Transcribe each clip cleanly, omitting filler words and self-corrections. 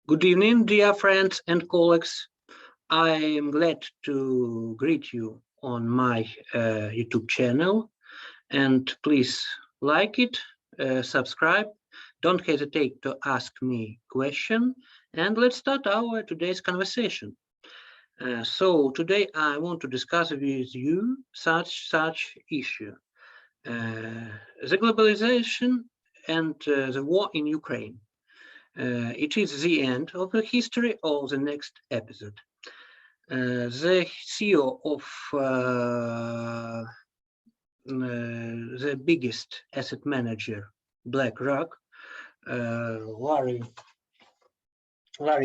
Good evening, dear friends and colleagues. I am glad to greet you on my YouTube channel, and please like it, subscribe. Don't hesitate to ask me question, and let's start our today's conversation. So today I want to discuss with you such issue, the globalization and the war in Ukraine. It is the end of the history of the next episode. The CEO of the biggest asset manager, BlackRock, Larry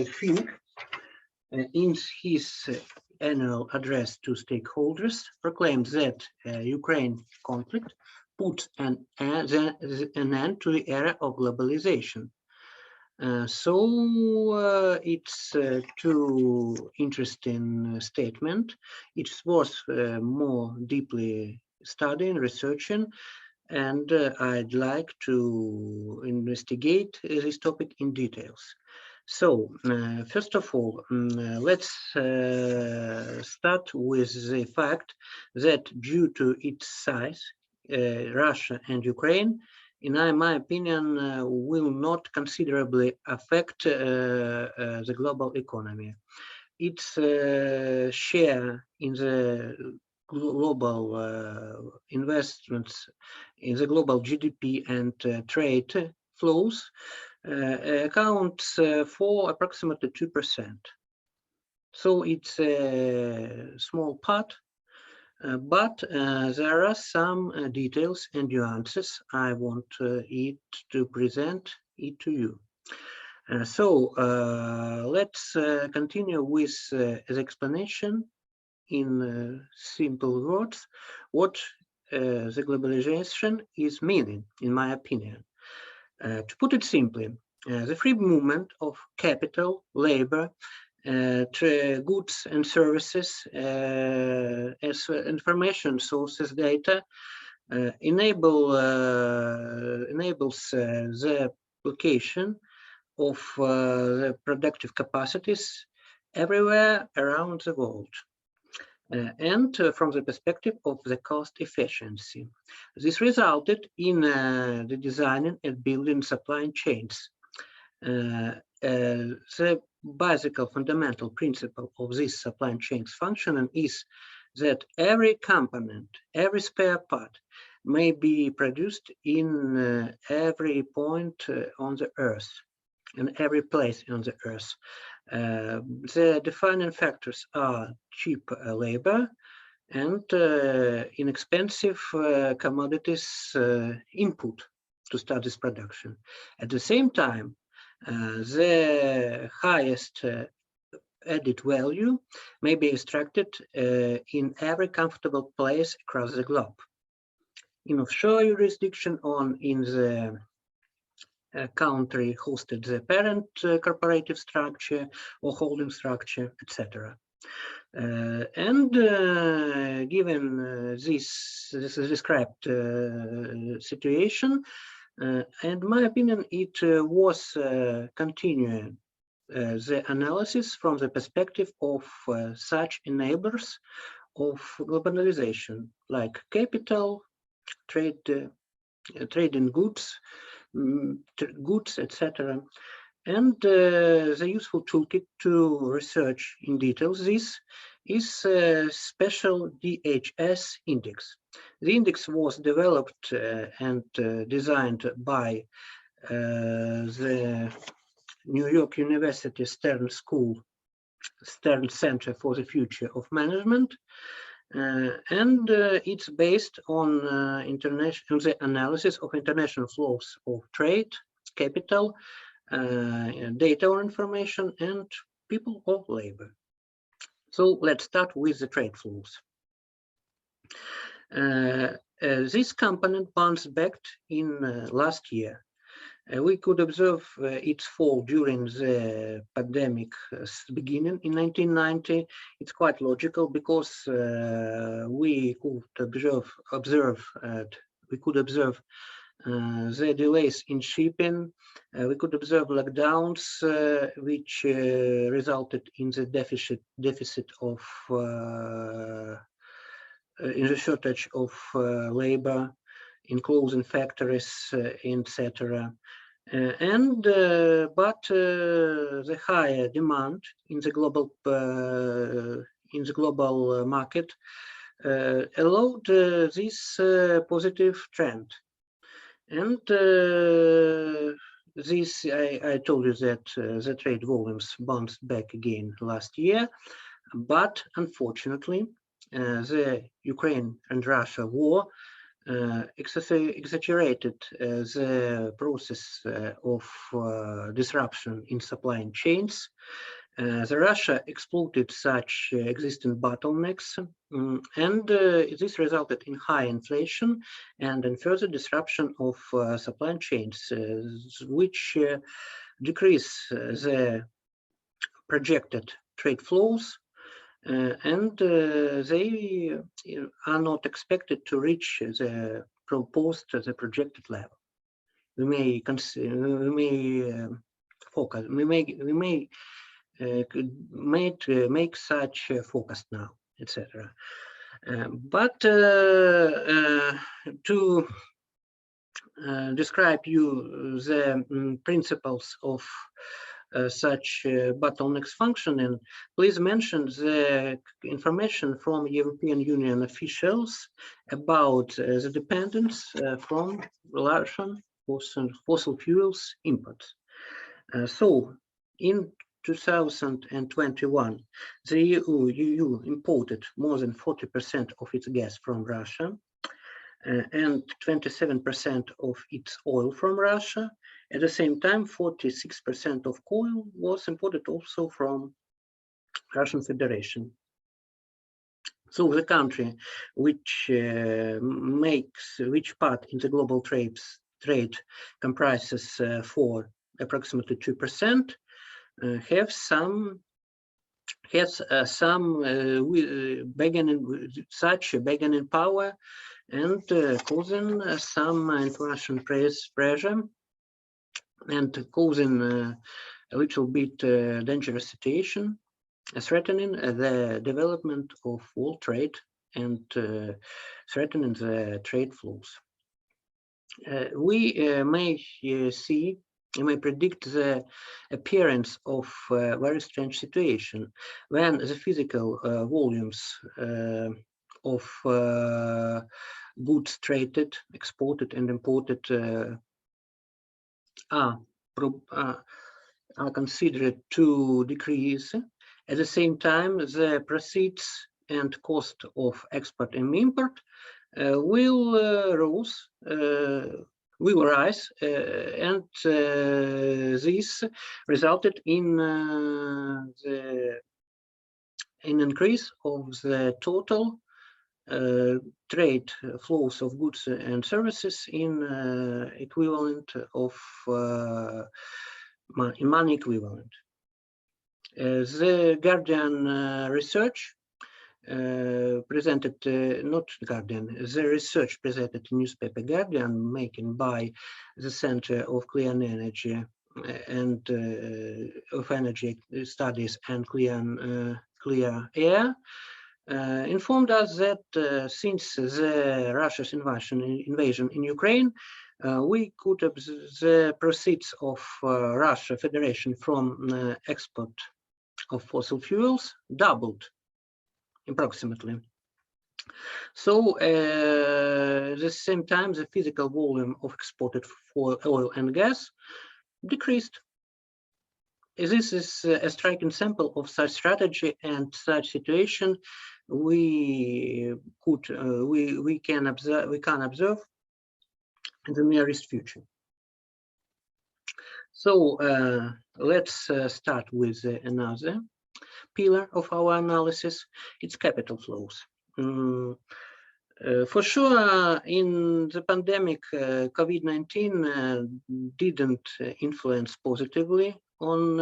Fink, in his annual address to stakeholders, proclaimed that Ukraine conflict puts an end to the era of globalization. It's too interesting statement. It's worth more deeply studying, researching, and I'd like to investigate this topic in details. So, first of all, let's start with the fact that due to its size, Russia and Ukraine, in my opinion, will not considerably affect the global economy. Its share in the global investments, in the global GDP and trade flows accounts for approximately 2%. So it's a small part, but there are some details and nuances I want it to present it to you. Let's continue with the explanation in simple words what the globalization is meaning, in my opinion. To put it simply, the free movement of capital, labor, goods and services, as information sources, data, enables the application of the productive capacities everywhere around the world. And from the perspective of the cost efficiency. This resulted in the designing and building supply chains. The basic fundamental principle of this supply chains functioning is that every component, every spare part may be produced in every point on the earth, in every place on the earth. The defining factors are cheap labor and inexpensive commodities input to start this production. At the same time, the highest added value may be extracted in every comfortable place across the globe. In offshore jurisdiction in the country hosted the parent corporative structure or holding structure, etc. Given this described situation, in my opinion, it was continuing the analysis from the perspective of such enablers of globalization, like capital, trading goods, etc. And the useful toolkit to research in details this is a special DHS index. The index was developed and designed by the New York University Stern Center for the Future of Management. It's based on the analysis of international flows of trade, capital, data or information, and people or labor. So let's start with the trade flows. This component bounced back in last year. We could observe its fall during the pandemic beginning in 1990. It's quite logical because we could observe the delays in shipping. We could observe lockdowns, which resulted in the deficit of in the shortage of labor, in closing factories, etc. But the higher demand in the global market allowed this positive trend. And this, I told you that the trade volumes bounced back again last year, but unfortunately, the Ukraine and Russia war exaggerated the process of disruption in supply chains. The Russia exploited such existing bottlenecks, and this resulted in high inflation and in further disruption of supply chains, which decrease the projected trade flows, and they are not expected to reach the projected level. We may make such forecast now, etc. But to describe you the principles of such bottlenecks functioning, please mention the information from European Union officials about the dependence from Russian fossil fuels imports. So in 2021, the EU imported more than 40% of its gas from Russia and 27% of its oil from Russia. At the same time, 46% of coal was imported also from Russian Federation. So the country which part in the global trade comprises for approximately 2%, has some bargaining power and causing some international pressure and causing a little bit dangerous situation, threatening the development of world trade and threatening the trade flows. We may predict the appearance of a very strange situation when the physical volumes of goods traded, exported, and imported are considered to decrease. At the same time, the proceeds and cost of export and import will rise, and this resulted in an increase of the total trade flows of goods and services in equivalent of money equivalent. The Guardian research presented, not Guardian, the research presented in newspaper Guardian, making by the Center of Clean Energy and of Energy Studies and Clear Air, informed us that since the Russia's invasion in Ukraine, we could observe the proceeds of Russia Federation from export of fossil fuels doubled approximately. So at the same time, the physical volume of exported for oil and gas decreased. This is a striking sample of such strategy and such situation we can observe in the nearest future. So let's start with another pillar of our analysis. It's capital flows. For sure, in the pandemic, COVID-19 didn't influence positively on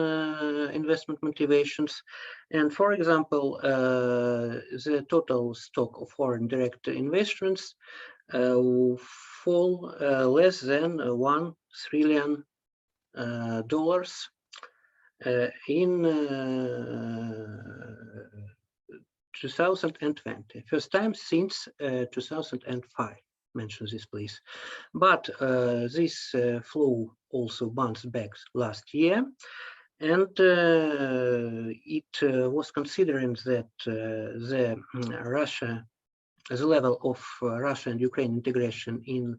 investment motivations. And for example, the total stock of foreign direct investments fall less than $1 trillion in 2020. First time since 2005. Mention this, please. But this flow also bounced back last year, and it was considering that the level of Russia and Ukraine integration in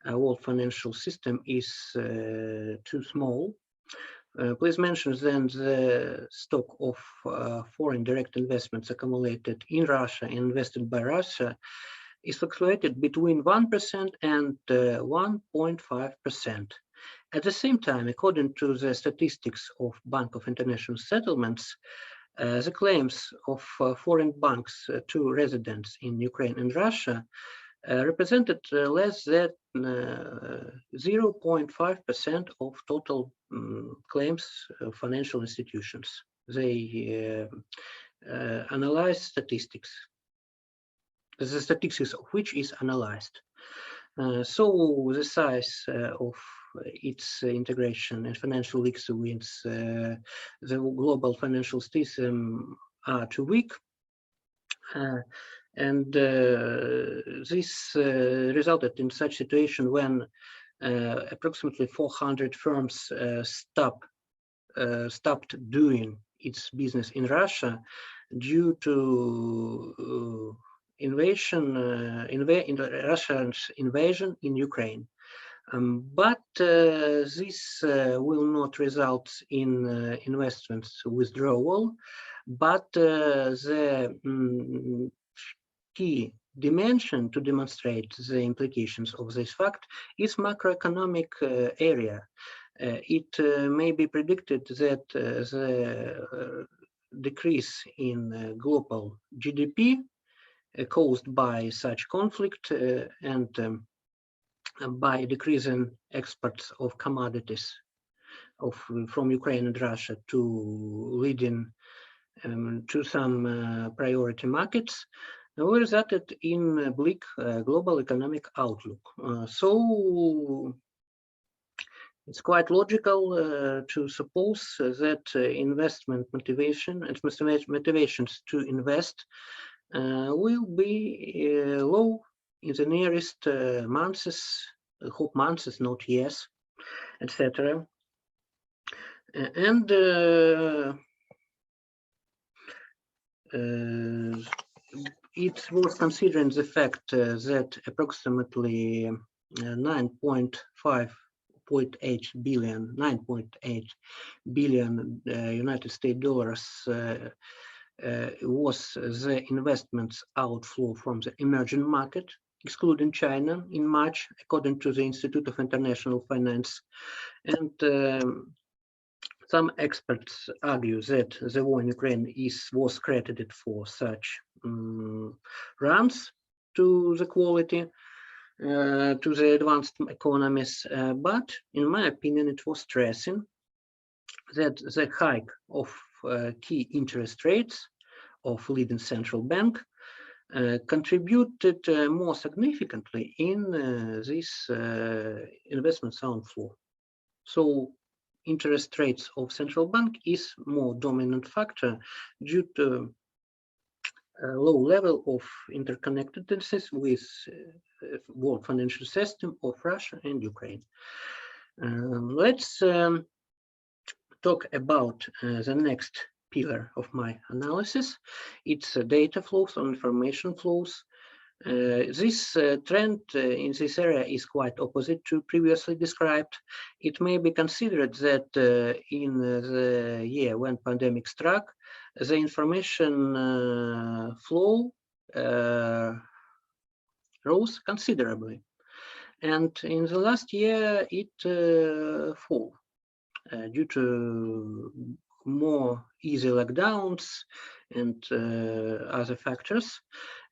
world financial system is too small. Please mention then the stock of foreign direct investments accumulated in Russia and invested by Russia is fluctuated between 1% and 1.5%. At the same time, according to the statistics of Bank of International Settlements, the claims of foreign banks to residents in Ukraine and Russia represented less than 0.5% of total claims of financial institutions. They analyze statistics, the statistics of which is analyzed. So the size of its integration and financial links with the global financial system are too weak. And this resulted in such situation when approximately 400 firms stopped doing its business in Russia due to Russia's invasion in Ukraine. But this will not result in investments withdrawal, but the key dimension to demonstrate the implications of this fact is macroeconomic area. It may be predicted that the decrease in global GDP caused by such conflict and by decreasing exports of commodities from Ukraine and Russia to leading to some priority markets, resulted in bleak global economic outlook. So it's quite logical to suppose that investment motivation and motivations to invest will be low in the nearest months, hope months, not years, etc. And it was considering the fact that approximately 9.8 billion United States dollars was the investments outflow from the emerging market, excluding China, in March, according to the Institute of International Finance. And some experts argue that the war in Ukraine was credited for such runs to the quality, to the advanced economies. But in my opinion, it was stressing that the hike of key interest rates of leading central bank contributed more significantly in this investment outflow. So interest rates of central bank is more dominant factor due to a low level of interconnectedness with world financial system of Russia and Ukraine. Let's talk about the next pillar of my analysis. It's data flows or information flows. This trend in this area is quite opposite to previously described. It may be considered that in the year when pandemic struck, the information flow rose considerably, and in the last year it fell due to more easy lockdowns and other factors.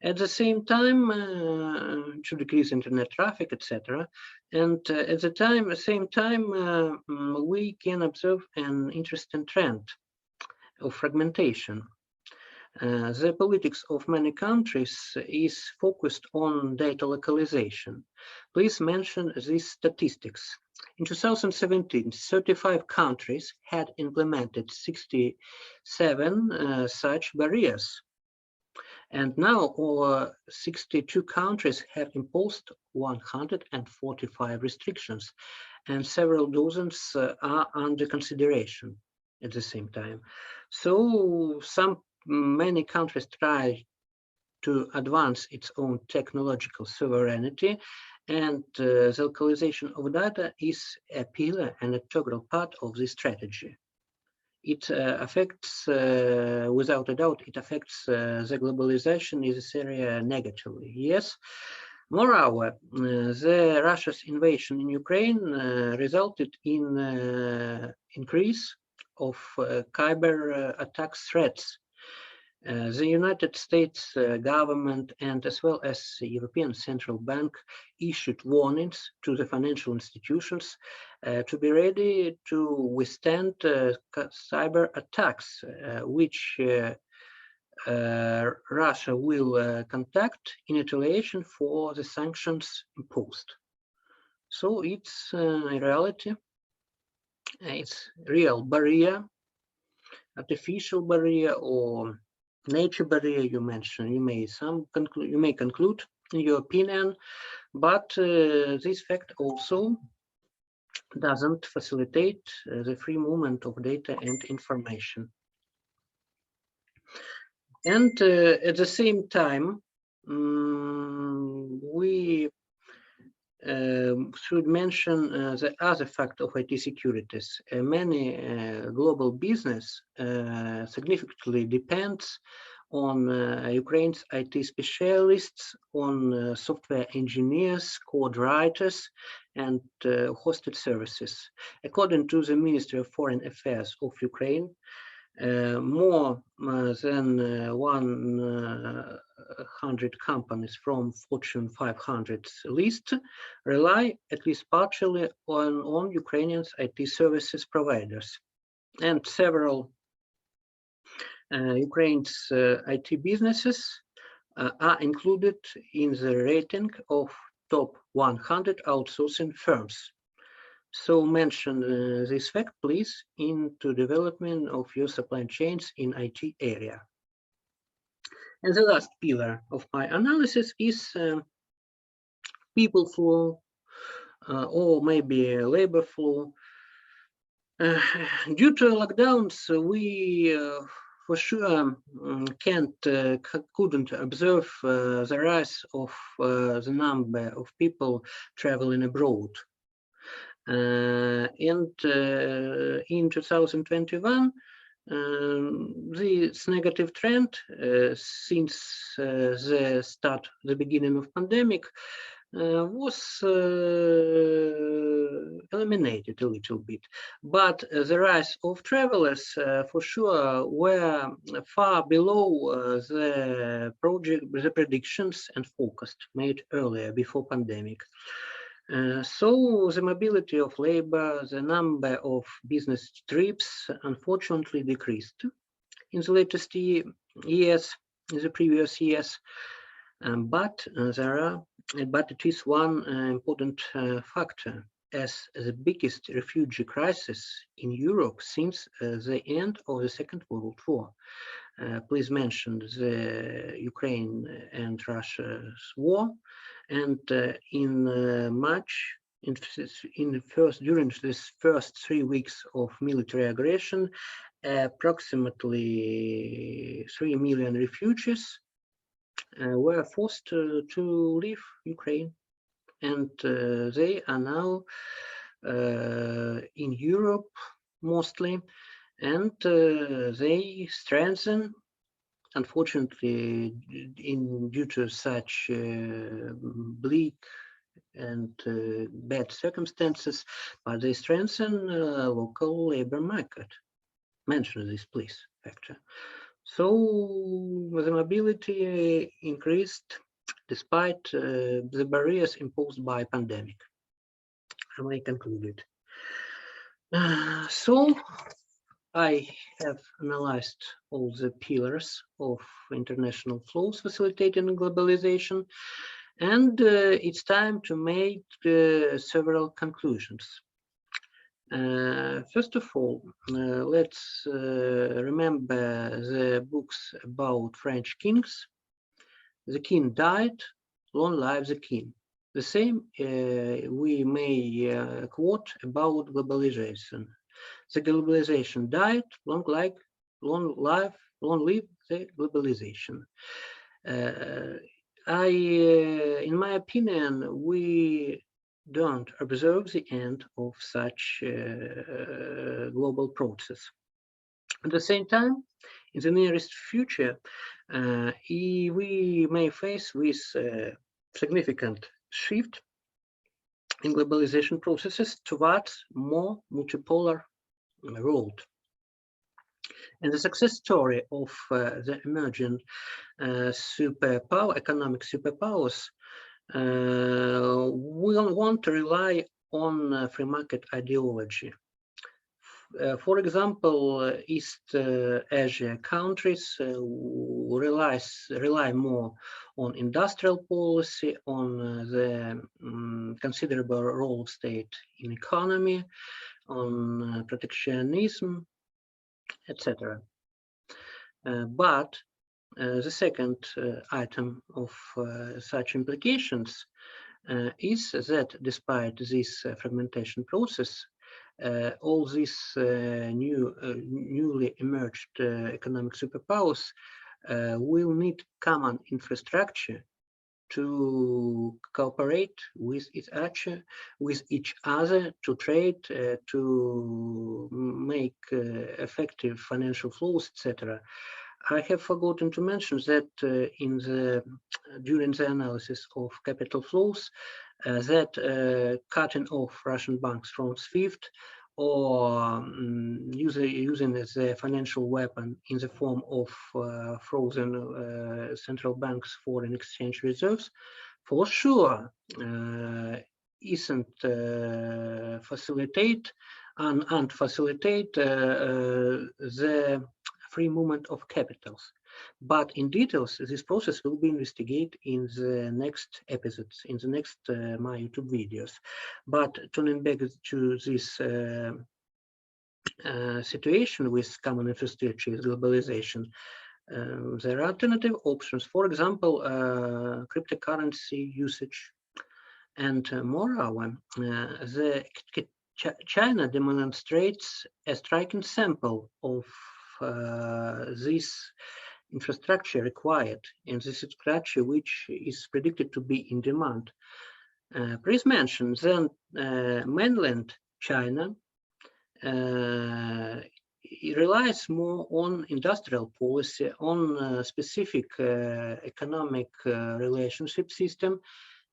At the same time, to decrease internet traffic, etc. And at the same time, we can observe an interesting trend of fragmentation. The politics of many countries is focused on data localization. Please mention these statistics. In 2017, 35 countries had implemented 67 such barriers. And now over 62 countries have imposed 145 restrictions, and several dozens are under consideration at the same time. So many countries try to advance its own technological sovereignty, and the localization of data is a pillar and integral part of this strategy. It affects, without a doubt, it affects the globalization in this area negatively. Yes. Moreover, the Russia's invasion in Ukraine resulted in increase of cyber attack threats. The United States government and as well as the European Central Bank issued warnings to the financial institutions to be ready to withstand cyber attacks, which Russia will conduct in retaliation for the sanctions imposed. So it's a reality, it's real barrier, artificial barrier or nature barrier you mentioned. You may conclude in your opinion, but this fact also doesn't facilitate the free movement of data and information. And at the same time, we should mention the other fact of IT securities. Many global business significantly depends on Ukraine's IT specialists, on software engineers, code writers, and hosted services. According to the Ministry of Foreign Affairs of Ukraine, more than 100 companies from Fortune 500 list rely at least partially on Ukrainian IT services providers. And several Ukraine's IT businesses are included in the rating of top 100 outsourcing firms. So mention this fact, please, into development of your supply chains in IT area. And the last pillar of my analysis is people flow or maybe labor flow. Due to lockdowns, we for sure couldn't observe the rise of the number of people traveling abroad. And in 2021, this negative trend since the beginning of pandemic was eliminated a little bit, but the rise of travelers for sure were far below the predictions and forecast made earlier before pandemic. So the mobility of labor, the number of business trips, unfortunately decreased in the latest years, in the previous years. But it is one important factor, as the biggest refugee crisis in Europe since the end of the Second World War. Please mention the Ukraine and Russia's war, and in March, during this first 3 weeks of military aggression, approximately 3 million refugees were forced to leave Ukraine, and they are now in Europe mostly, and they strengthen, unfortunately, due to such bleak and bad circumstances, but they strengthen local labor market. Mention this, please, factor. So the mobility increased despite the barriers imposed by pandemic. I may conclude it. So I have analyzed all the pillars of international flows facilitating globalization, and it's time to make several conclusions. First of all, let's remember the books about French kings. The king died, long live the king. The same we may quote about globalization. The globalization died, long live the globalization. In my opinion, we don't observe the end of such global process. At the same time, in the nearest future, we may face with significant shift in globalization processes towards more multipolar world. And the success story of the emerging economic superpowers will want to rely on free market ideology. For example, East Asia countries rely more on industrial policy, on the considerable role of state in economy, on protectionism, etc. But the second item of such implications is that despite this fragmentation process, all these newly emerged economic superpowers will need common infrastructure to cooperate with each other, to trade, to make effective financial flows, etc. I have forgotten to mention that during the analysis of capital flows, that cutting off Russian banks from SWIFT or using the financial weapon in the form of frozen central banks foreign exchange reserves, for sure isn't facilitate the free movement of capitals. But in details, this process will be investigated in the next episodes, in the next my YouTube videos. But turning back to this situation with common infrastructure, globalization, there are alternative options. For example, cryptocurrency usage. And moreover, China demonstrates a striking sample of this infrastructure required, and this infrastructure which is predicted to be in demand. Please mention then mainland China relies more on industrial policy, on specific economic relationship system,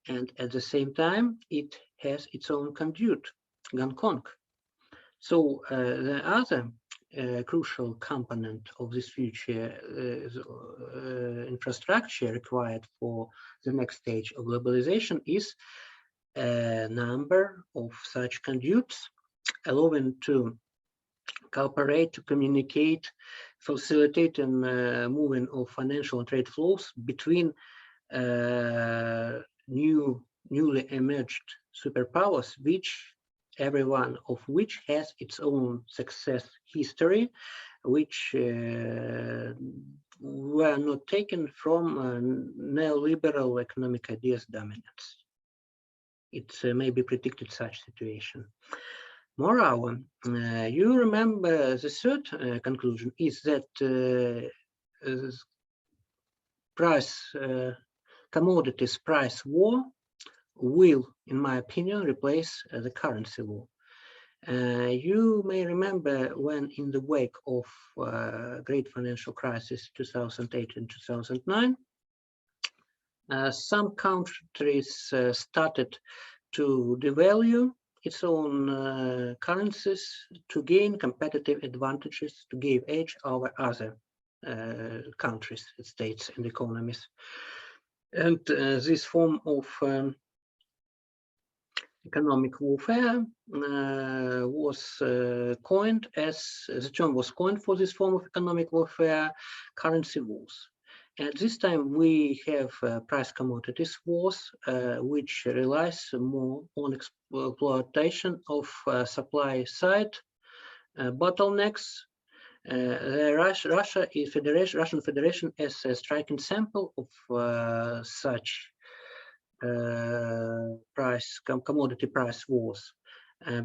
and at the same time it has its own conduit, Hong Kong. So the other crucial component of this future infrastructure required for the next stage of globalization is a number of such conduits allowing to cooperate, to communicate, facilitate and moving of financial and trade flows between newly emerged superpowers, every one of which has its own success history, which were not taken from neoliberal economic ideas dominance. It may be predicted such situation. Moreover, you remember the third conclusion is that commodities price war will, in my opinion, replace the currency war. You may remember when in the wake of great financial crisis 2008 and 2009, some countries started to devalue its own currencies to gain competitive advantages, to give edge over other countries, states and economies. And this form of economic warfare was coined as, the term was coined for this form of economic warfare, currency wars. At this time, we have price commodities wars, which relies more on exploitation of supply side bottlenecks. Russian Federation is a striking sample of such commodity price wars,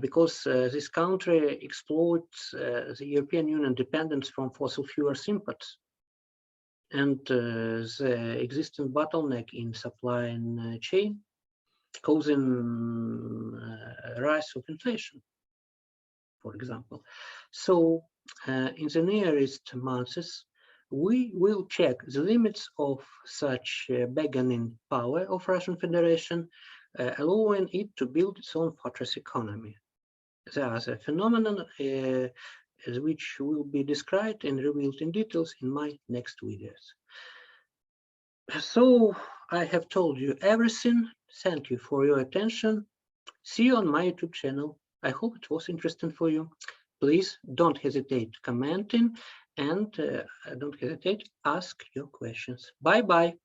because this country exploits the European Union dependence from fossil fuels imports and the existing bottleneck in supply chain, causing rise of inflation, for example. So in the nearest months, we will check the limits of such bargaining power of Russian Federation, allowing it to build its own fortress economy. There are the phenomenon which will be described and revealed in details in my next videos. So I have told you everything. Thank you for your attention. See you on my YouTube channel. I hope it was interesting for you. Please don't hesitate commenting and don't hesitate to ask your questions. Bye-bye.